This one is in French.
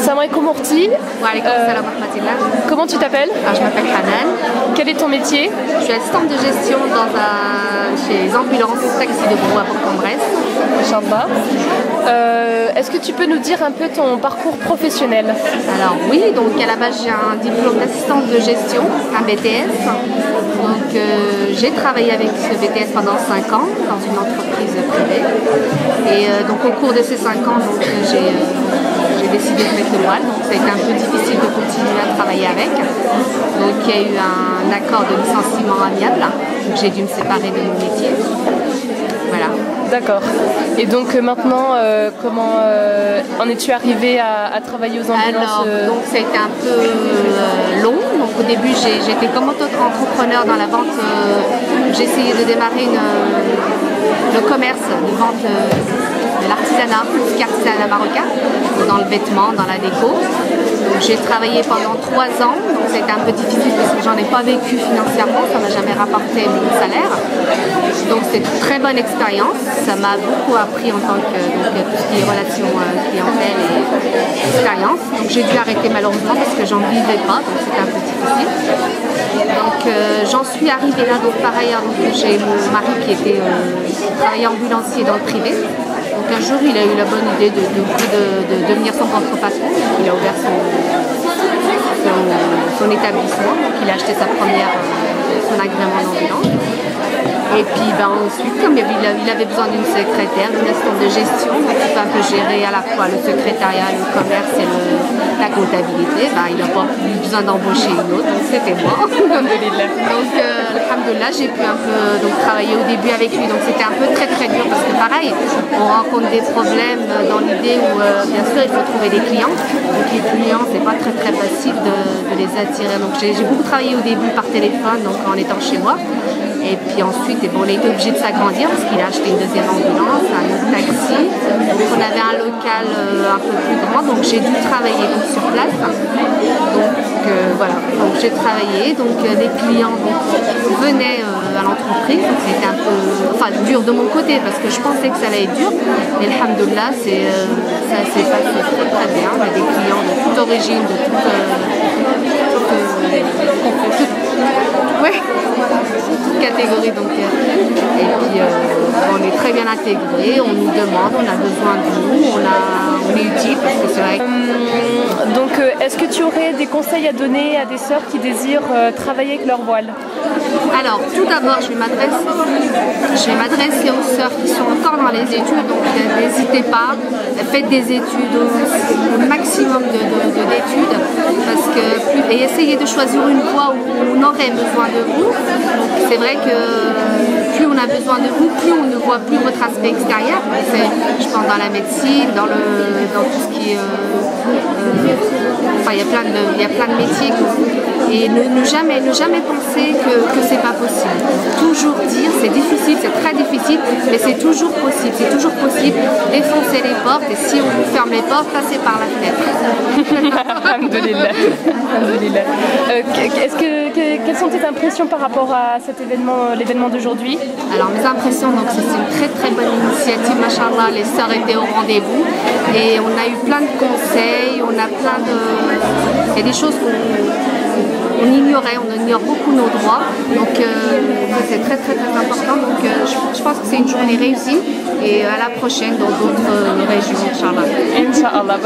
Salam alaikum Mourti. Wa alaikum salam wa rahmatullah. Comment tu t'appelles? Je m'appelle Hanan. Quel est ton métier? Je suis assistante de gestion chez les ambulances taxi de Brou à Bourg-en-Bresse. Inch'Allah. Est-ce que tu peux nous dire un peu ton parcours professionnel? Alors oui, donc à la base j'ai un diplôme d'assistante de gestion, un BTS. Donc j'ai travaillé avec ce BTS pendant 5 ans dans une entreprise privée. Et donc au cours de ces 5 ans, j'ai décidé de mettre le voile. Donc ça a été un peu difficile de continuer à travailler avec. Donc il y a eu un accord de licenciement amiable. Donc j'ai dû me séparer de mon métier. Voilà. D'accord. Et donc maintenant, comment en es-tu arrivée à travailler aux ambulances? Alors, donc ça a été un peu long. Donc au début, j'étais comme auto-entrepreneur dans la vente. J'ai essayé de démarrer le commerce de vente de l'artisanat, plus qu'artisanat marocain, dans le vêtement, dans la déco. J'ai travaillé pendant 3 ans, donc c'était un peu difficile parce que j'en ai pas vécu financièrement, ça m'a jamais rapporté mon salaire. Donc c'était une très bonne expérience, ça m'a beaucoup appris en tant que tout ce qui est relations clientèle et expérience. Donc j'ai dû arrêter malheureusement parce que j'en vivais pas, donc c'était un peu difficile. Donc j'en suis arrivée là, donc par ailleurs, j'ai mon mari qui était travailleur ambulancier dans le privé. Donc un jour il a eu la bonne idée de devenir son propre patron. Il a ouvert son établissement, donc il a acheté son agrément d'ambulance. Et puis ensuite, comme il avait besoin d'une secrétaire, d'une assistante de gestion, donc il peut un peu gérer à la fois le secrétariat, le commerce et la comptabilité, il n'a pas eu besoin d'embaucher une autre, donc c'était moi. Donc alhamdoulilah, j'ai pu un peu travailler au début avec lui, donc c'était un peu très dur parce que pareil, on rencontre des problèmes dans l'idée où bien sûr il faut trouver des clients, donc les clients c'est pas très facile de les attirer, donc j'ai beaucoup travaillé au début par téléphone, donc en étant chez moi. Et puis ensuite, on a été obligé de s'agrandir parce qu'il a acheté une deuxième ambulance, un autre taxi. Donc on avait un local un peu plus grand, donc j'ai dû travailler sur place. Donc voilà, donc j'ai travaillé, donc les clients venaient à l'entreprise, donc c'était un peu dur de mon côté parce que je pensais que ça allait être dur, mais alhamdoulilah, ça s'est passé très bien. On a des clients de toute origine, de toute catégorie, donc et puis on est très bien intégrés, on nous demande, on a besoin de nous, on est utile parce que c'est vrai. Donc est-ce que tu aurais des conseils à donner à des sœurs qui désirent travailler avec leur voile? Alors tout d'abord je vais m'adresser aux sœurs qui sont encore dans les études, donc n'hésitez pas, faites des études, au maximum d'études, et essayez de choisir une voie où on aurait besoin de vous. C'est vrai que plus on a besoin de vous, plus on ne voit plus votre aspect extérieur. Je pense dans la médecine, dans tout ce qui est... il y a plein de métiers. Et ne jamais penser que c'est pas possible. Toujours dire, c'est difficile, c'est très difficile, mais c'est toujours possible. C'est toujours possible. Défoncer les portes et si on vous ferme les portes, passez par la fenêtre. Alhamdoulilah. Quelles sont tes impressions par rapport à cet événement, l'événement d'aujourd'hui? Alors mes impressions, donc c'est une très bonne initiative, machallah, les sœurs étaient au rendez-vous et on a eu plein de conseils, on a il y a des choses qu'on ignorait, on ignore beaucoup nos droits, donc c'est très important, donc je pense que c'est une journée réussie et à la prochaine dans d'autres régions, Inch'Allah. Inch'Allah.